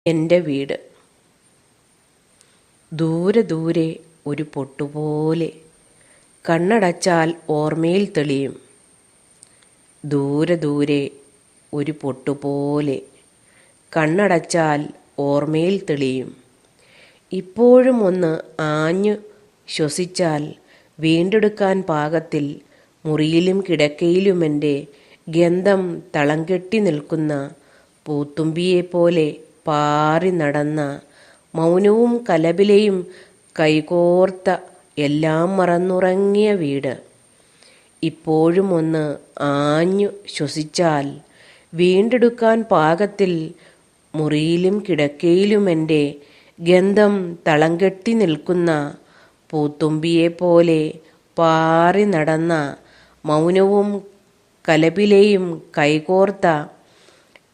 എൻ്റെ വീട്. ദൂരെ ദൂരെ ഒരു പൊട്ടുപോലെ കണ്ണടച്ചാൽ ഓർമ്മയിൽ തെളിയും. ദൂരെ ദൂരെ ഒരു പൊട്ടുപോലെ കണ്ണടച്ചാൽ ഓർമ്മയിൽ തെളിയും. ഇപ്പോഴും ഒന്ന് ആഞ്ഞു ശ്വസിച്ചാൽ വീണ്ടെടുക്കാൻ പാകത്തിൽ മുറിയിലും കിടക്കയിലുമെൻ്റെ ഗന്ധം തളം കെട്ടി നിൽക്കുന്ന പൂത്തുമ്പിയെപ്പോലെ പാറി നടന്ന മൗനവും കലപിലയും കൈകോർത്ത എല്ലാം മറന്നുറങ്ങിയ വീട്. ഇപ്പോഴും ഒന്ന് ആഞ്ഞു ശ്വസിച്ചാൽ വീണ്ടെടുക്കാൻ പാകത്തിൽ മുറിയിലും കിടക്കയിലുമെൻ്റെ ഗന്ധം തളം കെട്ടി നിൽക്കുന്ന പൂത്തുമ്പിയെപ്പോലെ പാറി നടന്ന മൗനവും കലപിലയും കൈകോർത്ത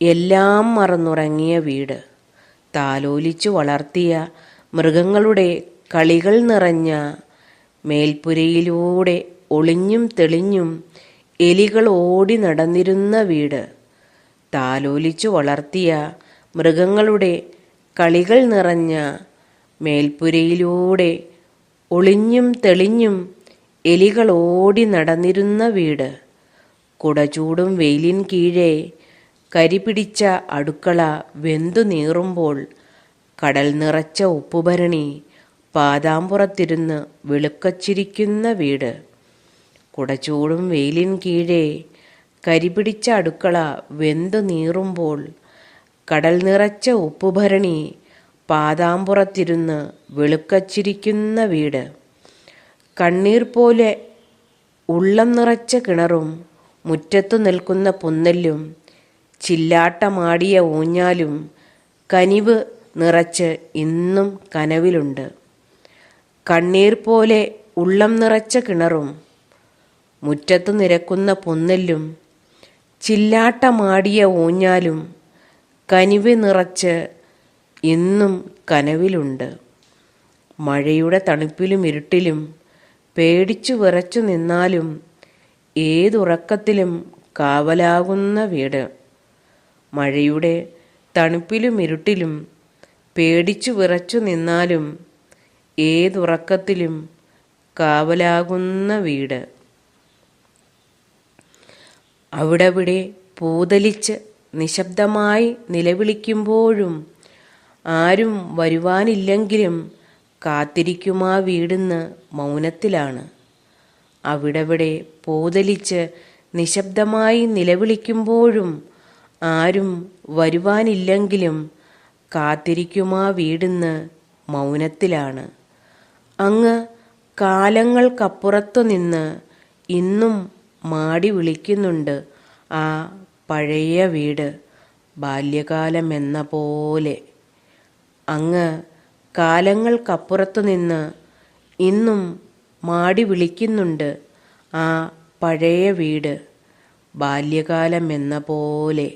എല്ലാം മറന്നുറങ്ങിയ വീട്. താലോലിച്ചു വളർത്തിയ മൃഗങ്ങളുടെ കളികൾ നിറഞ്ഞ മേൽപ്പുരയിലൂടെ ഒളിഞ്ഞും തെളിഞ്ഞും എലികൾ ഓടി നടന്നിരുന്ന വീട്. താലോലിച്ചു വളർത്തിയ മൃഗങ്ങളുടെ കളികൾ നിറഞ്ഞ മേൽപ്പുരയിലൂടെ ഒളിഞ്ഞും തെളിഞ്ഞും എലികൾ ഓടി നടന്നിരുന്ന വീട്. കുടചൂടും വെയിലിൻ കീഴെ കരിപിടിച്ച അടുക്കള വെന്തു നീറുമ്പോൾ കടൽ നിറച്ച ഉപ്പുഭരണി പാദാമ്പുറത്തിരുന്ന് വെളുക്കച്ചിരിക്കുന്ന വീട്. കുടചൂടും വെയിലിൻ കീഴെ കരിപിടിച്ച അടുക്കള വെന്തു നീറുമ്പോൾ കടൽ നിറച്ച ഉപ്പുഭരണി പാദാമ്പുറത്തിരുന്ന് വെളുക്കച്ചിരിക്കുന്ന വീട്. കണ്ണീർ പോലെ ഉള്ളം നിറച്ച കിണറും മുറ്റത്തു നിൽക്കുന്ന പുന്നെല്ലും ചില്ലാട്ടമാടിയ ഊഞ്ഞാലും കനിവ് നിറച്ച് ഇന്നും കനവിലുണ്ട്. കണ്ണീർ പോലെ ഉള്ളം നിറച്ച കിണറും മുറ്റത്തു നിരക്കുന്ന പുന്നെല്ലും ചില്ലാട്ടമാടിയ ഊഞ്ഞാലും കനിവ് നിറച്ച് ഇന്നും കനവിലുണ്ട്. മഴയുടെ തണുപ്പിലും ഇരുട്ടിലും പേടിച്ചു വിറച്ചു നിന്നാലും ഏതുറക്കത്തിലും കാവലാകുന്ന വീട്. മഴയുടെ തണുപ്പിലും ഇരുട്ടിലും പേടിച്ചു വിറച്ചു നിന്നാലും ഏതുറക്കത്തിലും കാവലാകുന്ന വീട്. അവിടവിടെ പൂതലിച്ച് നിശബ്ദമായി നിലവിളിക്കുമ്പോഴും ആരും വരുവാനില്ലെങ്കിലും കാത്തിരിക്കുമാ വീടിന്ന് മൗനത്തിലാണ്. അവിടവിടെ പൂതലിച്ച് നിശബ്ദമായി നിലവിളിക്കുമ്പോഴും ആരും വരുവാനില്ലെങ്കിലും കാത്തിരിക്കുമാ വീടിന്ന് മൗനത്തിലാണ്. അങ്ങ് കാലങ്ങൾക്കപ്പുറത്തു നിന്ന് ഇന്നും മാടി വിളിക്കുന്നുണ്ട് ആ പഴയ വീട് ബാല്യകാലമെന്ന പോലെ. അങ്ങ് കാലങ്ങൾക്കപ്പുറത്തു നിന്ന് ഇന്നും മാടി വിളിക്കുന്നുണ്ട് ആ പഴയ വീട് ബാല്യകാലമെന്ന പോലെ.